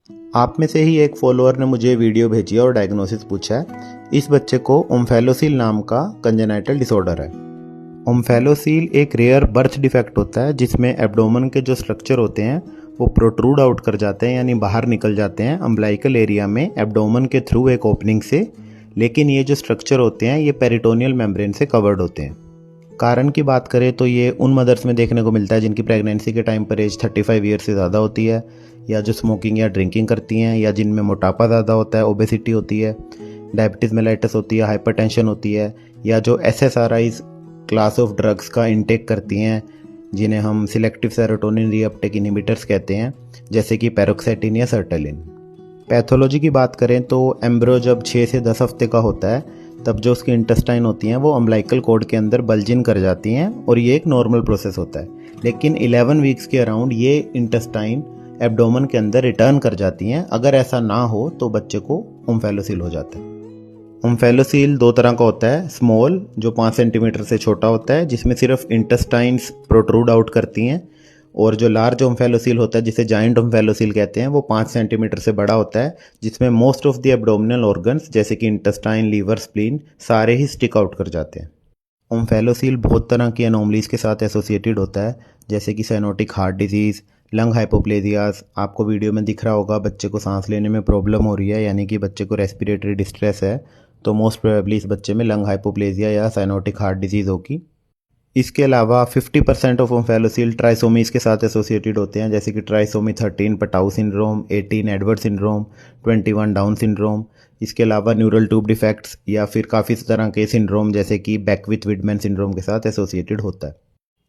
आप में से ही एक फॉलोअर ने मुझे वीडियो भेजी और डायग्नोसिस पूछा है। इस बच्चे को ओम्फेलोसील नाम का कंजेनाइटल डिसऑर्डर है। ओम्फेलोसील एक रेयर बर्थ डिफेक्ट होता है जिसमें एब्डोमेन के जो स्ट्रक्चर होते हैं वो प्रोट्रूड आउट कर जाते हैं, यानी बाहर निकल जाते हैं अम्बलाइकल एरिया में एब्डोमेन के थ्रू एक ओपनिंग से। लेकिन ये जो स्ट्रक्चर होते हैं ये पेरिटोनियल मेम्ब्रेन से कवर्ड होते हैं। कारण की बात करें तो ये उन मदर्स में देखने को मिलता है जिनकी प्रेगनेंसी के टाइम पर एज 35 ईयर से ज़्यादा होती है, या जो स्मोकिंग या ड्रिंकिंग करती हैं, या जिनमें मोटापा ज़्यादा होता है, ओबेसिटी होती है, डायबिटीज़ मेलाइटिस होती है, हाइपरटेंशन होती है, या जो SSRIs क्लास ऑफ ड्रग्स का इंटेक करती हैं जिन्हें हम सिलेक्टिव सेरोटोनिन रीअपटेक इनहिबिटर्स कहते हैं, जैसे कि पैरोक्सेटिन या सर्टेलिन। पैथोलॉजी की बात करें तो एम्ब्रियो जब 6 से 10 हफ्ते का होता है तब जो उसकी इंटेस्टाइन होती हैं वो अम्बलाइकल कॉर्ड के अंदर बल्जिन कर जाती हैं और ये एक नॉर्मल प्रोसेस होता है। लेकिन 11 वीक्स के अराउंड ये इंटेस्टाइन एब्डोमेन के अंदर रिटर्न कर जाती हैं। अगर ऐसा ना हो तो बच्चे को ओम्फेलोसील हो जाता है। ओम्फेलोसील दो तरह का होता है। स्मॉल जो 5 सेंटीमीटर से छोटा होता है जिसमें सिर्फ इंटेस्टाइन्स प्रोट्रूड आउट करती हैं, और जो लार्ज ओम्फेलोसील होता है जिसे जाइंट ओम्फेलोसील कहते हैं वो 5 सेंटीमीटर से बड़ा होता है, जिसमें most of the abdominal organs जैसे कि इंटेस्टाइन, लीवर, स्प्लीन सारे ही स्टिक आउट कर जाते हैं। ओम्फेलोसील बहुत तरह की एनोमलीज के साथ एसोसिएटेड होता है, जैसे कि साइनोटिक हार्ट डिजीज़, लंग हाइपोप्लेजियाज। आपको वीडियो में दिख रहा होगा बच्चे को सांस लेने में प्रॉब्लम हो रही है, यानी कि बच्चे को रेस्पिरेटरी डिस्ट्रेस है, तो मोस्ट प्रोबेबली इस बच्चे में लंग हाइपोप्लेजिया या साइनोटिक हार्ट डिजीज़ होगी। इसके अलावा 50% ऑफ ओम्फेलोसील ट्राइसोमीज के साथ एसोसिएटेड होते हैं, जैसे कि trisomy 13 Patau syndrome, 18 Edward syndrome, 21 down syndrome. इसके अलावा न्यूरल ट्यूब डिफेक्ट्स या फिर काफ़ी तरह के सिंड्रोम जैसे कि बैकविथ विडमैन सिंड्रोम के साथ एसोसिएटेड होता है।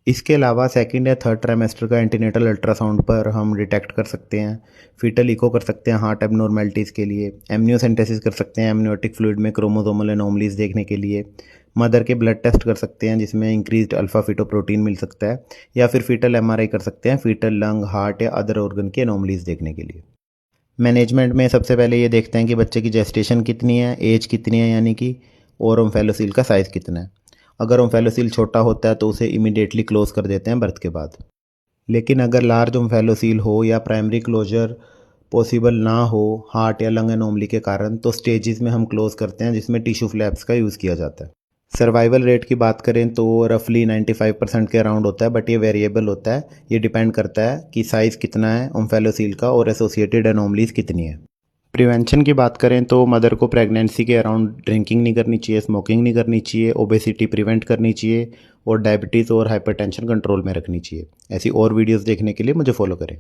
इसके अलावा सेकंड या थर्ड ट्राइमेस्टर का एंटीनेटल अल्ट्रासाउंड पर हम डिटेक्ट कर सकते हैं, फीटल इको कर सकते हैं हार्ट एबनॉर्मेलिटीज़ के लिए, एमनियोसेंटेसिस कर सकते हैं एमनियोटिक फ्लूइड में क्रोमोसोमल एनोमलीज देखने के लिए, मदर के ब्लड टेस्ट कर सकते हैं जिसमें इंक्रीज्ड अल्फा फिटोप्रोटीन मिल सकता है, या फिर फीटल MRI कर सकते हैं फीटल लंग, हार्ट या अदर ऑर्गन के एनोमलीज देखने के लिए। मैनेजमेंट में सबसे पहले ये देखते हैं कि बच्चे की जेस्टेशन कितनी है, एज कितनी है यानी कि, और ओम्फेलोसील का साइज़ कितना है। अगर ओम्फेलोसील छोटा होता है तो उसे इमीडिएटली क्लोज कर देते हैं बर्थ के बाद। लेकिन अगर लार्ज ओम्फेलोसील हो या प्राइमरी क्लोजर पॉसिबल ना हो हार्ट या लंग एनोमली के कारण, तो स्टेजेस में हम क्लोज करते हैं जिसमें टिश्यू फ्लैप्स का यूज़ किया जाता है। सर्वाइवल रेट की बात करें तो रफली 95% के अराउंड होता है, बट ये वेरिएबल होता है। ये डिपेंड करता है कि साइज़ कितना है ओम्फेलोसील का और एसोसिएटेड एनोमलीज कितनी है। प्रिवेंशन की बात करें तो मदर को प्रेगनेंसी के अराउंड ड्रिंकिंग नहीं करनी चाहिए, स्मोकिंग नहीं करनी चाहिए, ओबेसिटी प्रिवेंट करनी चाहिए और डायबिटीज़ और हाइपरटेंशन कंट्रोल में रखनी चाहिए। ऐसी और वीडियोस देखने के लिए मुझे फॉलो करें।